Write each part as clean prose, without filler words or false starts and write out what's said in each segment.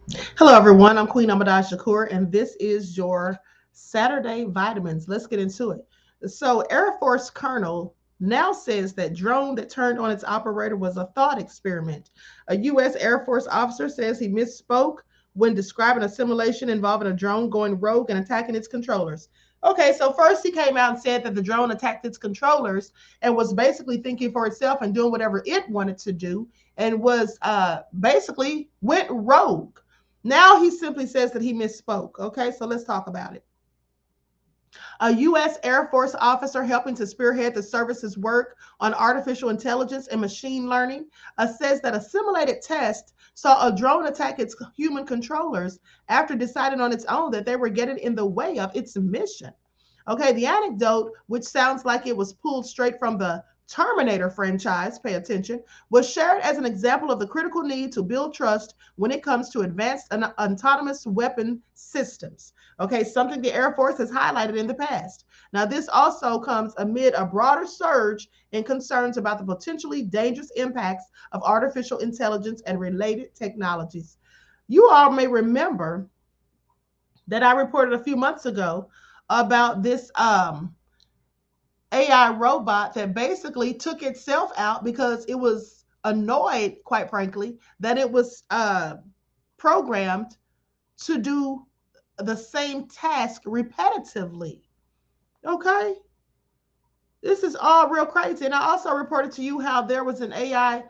Hello, everyone. I'm QueenAShakur, and this is your Saturday Vitamins. Let's get into it. So, Air Force Colonel now says that drone that turned on its operator was a thought experiment. A U.S. Air Force officer says he misspoke when describing a simulation involving a drone going rogue and attacking its controllers. Okay, so first he came out and said that the drone attacked its controllers and was basically thinking for itself and doing whatever it wanted to do, and was basically went rogue. Now he simply says that he misspoke. Okay, so let's talk about it. A U.S. Air Force officer helping to spearhead the service's work on artificial intelligence and machine learning says that a simulated test saw a drone attack its human controllers after deciding on its own that they were getting in the way of its mission. Okay, the anecdote, which sounds like it was pulled straight from the Terminator franchise, pay attention, was shared as an example of the critical need to build trust when it comes to advanced autonomous weapon systems. Okay, something the Air Force has highlighted in the past. Now, this also comes amid a broader surge in concerns about the potentially dangerous impacts of artificial intelligence and related technologies. You all may remember that I reported a few months ago about this AI robot that basically took itself out because it was annoyed, quite frankly, that it was programmed to do the same task repetitively. Okay, this is all real crazy. And I also reported to you how there was an AI.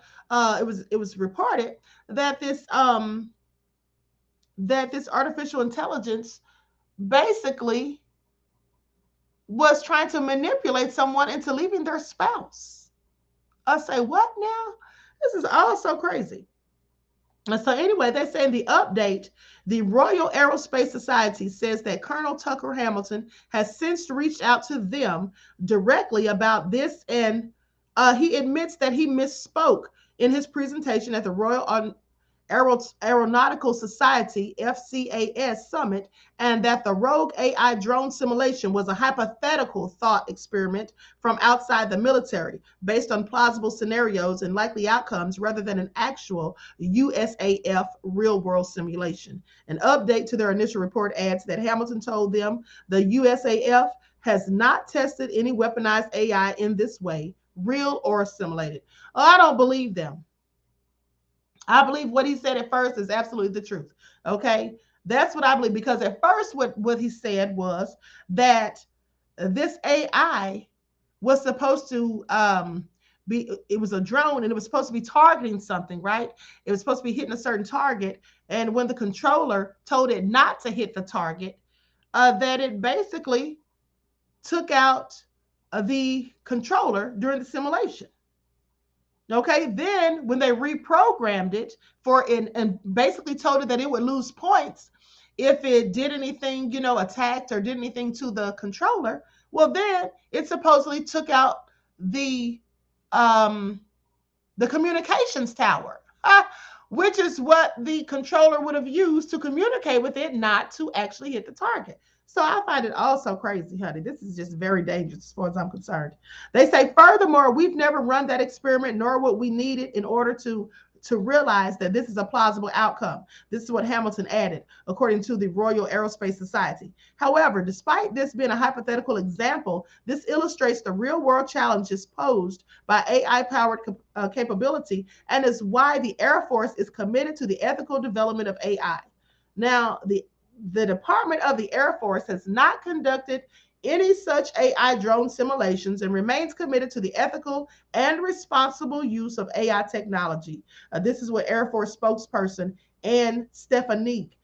It was reported that this artificial intelligence basically was trying to manipulate someone into leaving their spouse. I say, what now? This is all so crazy. And so, anyway, they say in the update, the Royal Aerospace Society says that Colonel Tucker Hamilton has since reached out to them directly about this, and he admits that he misspoke in his presentation at the Royal Aeronautical Society (FCAS) summit, and that the rogue AI drone simulation was a hypothetical thought experiment from outside the military based on plausible scenarios and likely outcomes rather than an actual USAF real world simulation. An update to their initial report adds that Hamilton told them the USAF has not tested any weaponized AI in this way, real or simulated. Oh, I don't believe them. I believe what he said at first is absolutely the truth. Okay. That's what I believe, because at first what he said was that this AI was supposed to it was a drone and it was supposed to be targeting something, right? It was supposed to be hitting a certain target. And when the controller told it not to hit the target, that it basically took out the controller during the simulation. Okay, then when they reprogrammed it for it and basically told it that it would lose points if it did anything, attacked or did anything to the controller, well, then it supposedly took out the um, the communications tower, which is what the controller would have used to communicate with it, not to actually hit the target. So I find it also crazy, honey. This is just very dangerous as far as I'm concerned. They say, furthermore, we've never run that experiment, nor would we need it in order to realize that this is a plausible outcome. This is what Hamilton added, according to the Royal Aerospace Society. However, despite this being a hypothetical example, this illustrates the real world challenges posed by AI powered capability, and is why the Air Force is committed to the ethical development of AI. Now, the Department of the Air Force has not conducted any such AI drone simulations and remains committed to the ethical and responsible use of AI technology. This is what Air Force spokesperson Anne Stefanik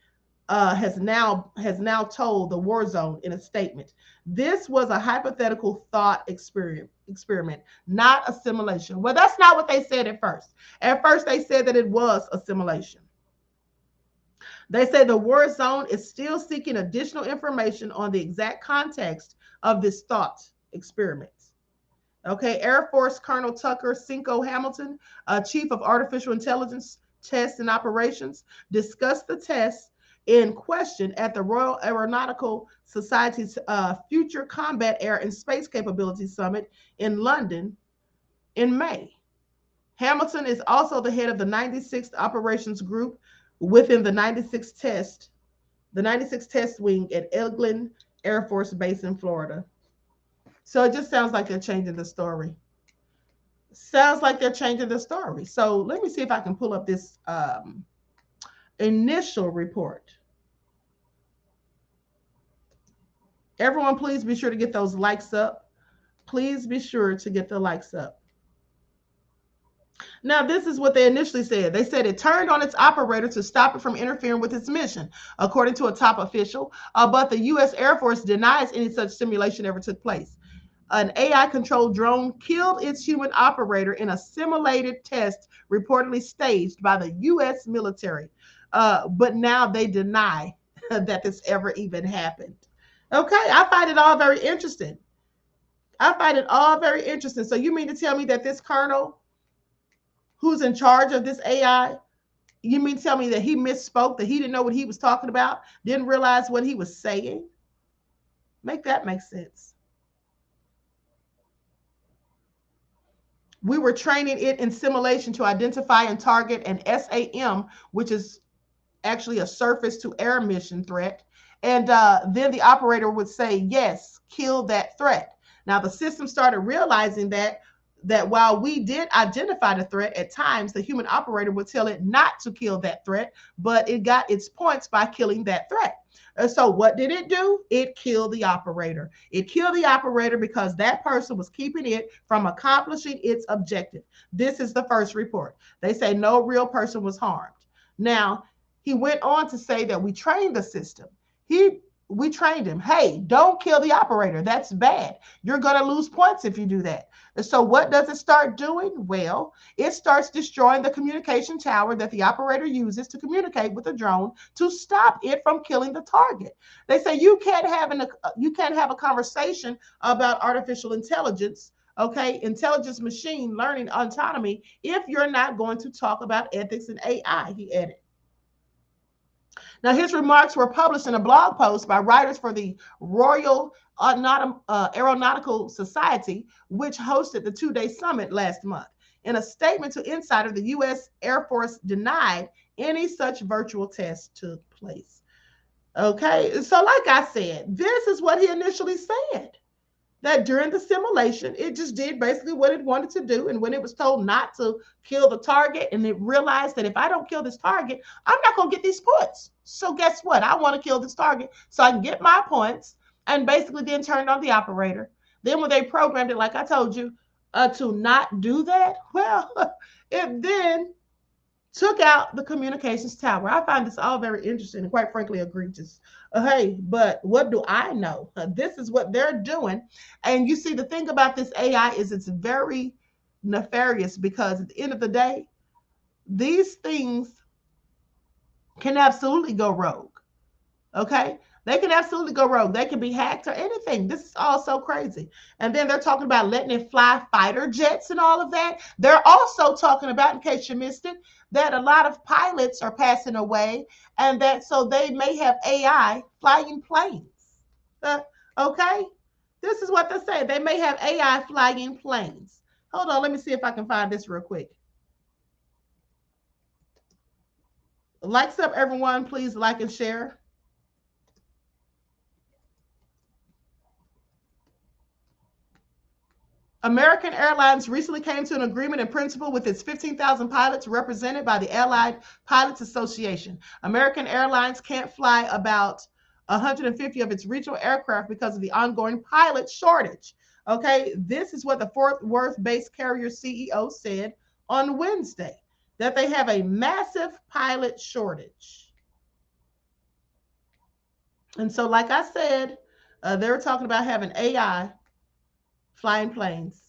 has now told the War Zone in a statement. This was a hypothetical thought experiment, not a simulation. Well, that's not what they said at first. At first, they said that it was a simulation. They say the war zone is still seeking additional information on the exact context of this thought experiment. Okay, Air Force Colonel Tucker Cinco Hamilton, Chief of Artificial Intelligence Tests and Operations, discussed the tests in question at the Royal Aeronautical Society's Future Combat Air and Space Capability Summit in London in May. Hamilton is also the head of the 96th Operations Group, within the 96 test wing at Eglin Air Force Base in Florida. So it just sounds like they're changing the story. Sounds like they're changing the story. So let me see if I can pull up this initial report. Everyone, please be sure to get those likes up. Please be sure to get the likes up. Now, this is what they initially said. They said it turned on its operator to stop it from interfering with its mission, according to a top official. But the U.S. Air Force denies any such simulation ever took place. An AI-controlled drone killed its human operator in a simulated test reportedly staged by the U.S. military. But now they deny that this ever even happened. Okay, I find it all very interesting. I find it all very interesting. So you mean to tell me that this colonel who's in charge of this AI, you mean to tell me that he misspoke, that he didn't know what he was talking about, didn't realize what he was saying? Make that make sense. We were training it in simulation to identify and target an SAM, which is actually a surface to air mission threat. And then the operator would say, yes, kill that threat. Now the system started realizing that while we did identify the threat, at times the human operator would tell it not to kill that threat, but it got its points by killing that threat. So what did it do? It killed the operator. It killed the operator because that person was keeping it from accomplishing its objective. This is the first report. They say no real person was harmed. Now, he went on to say that we trained the system. We trained him. Hey, don't kill the operator. That's bad. You're going to lose points if you do that. So what does it start doing? Well, it starts destroying the communication tower that the operator uses to communicate with the drone to stop it from killing the target. They say you can't have a conversation about artificial intelligence, okay, intelligence, machine learning, autonomy, if you're not going to talk about ethics and AI, he added. Now, his remarks were published in a blog post by writers for the Royal Aeronautical Society, which hosted the two-day summit last month. In a statement to Insider, the U.S. Air Force denied any such virtual test took place. Okay, so like I said, this is what he initially said. That during the simulation, it just did basically what it wanted to do. And when it was told not to kill the target, and it realized that if I don't kill this target, I'm not going to get these points. So guess what? I want to kill this target so I can get my points, and basically then turned on the operator. Then when they programmed it, like I told you, to not do that, well, it then took out the communications tower. I find this all very interesting and quite frankly egregious. Hey, but what do I know? This is what they're doing. And you see, the thing about this AI is it's very nefarious because at the end of the day, these things can absolutely go rogue. Okay? They can absolutely go rogue. They can be hacked or anything. This is all so crazy. And then they're talking about letting it fly fighter jets and all of that. They're also talking about, in case you missed it, that a lot of pilots are passing away, and that so they may have AI flying planes. Okay? This is what they're saying. They may have AI flying planes. Hold on, let me see if I can find this real quick. Likes up, everyone. Please like and share. American Airlines recently came to an agreement in principle with its 15,000 pilots represented by the Allied Pilots Association. American Airlines can't fly about 150 of its regional aircraft because of the ongoing pilot shortage. Okay, this is what the Fort Worth-based carrier CEO said on Wednesday, that they have a massive pilot shortage. And so, like I said, they were talking about having AI flying planes.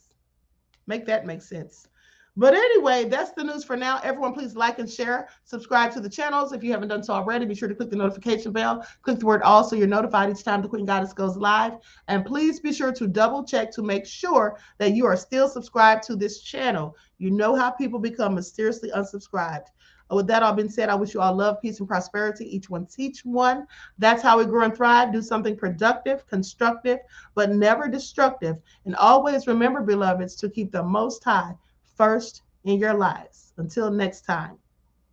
Make that make sense. But anyway, that's the news for now. Everyone, please like and share. Subscribe to the channels. If you haven't done so already, be sure to click the notification bell. Click the word all so you're notified each time the Queen Goddess goes live. And please be sure to double check to make sure that you are still subscribed to this channel. You know how people become mysteriously unsubscribed. With that all being said, I wish you all love, peace, and prosperity. Each one teach one. That's how we grow and thrive. Do something productive, constructive, but never destructive. And always remember, beloveds, to keep the Most High first in your lives. Until next time,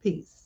peace.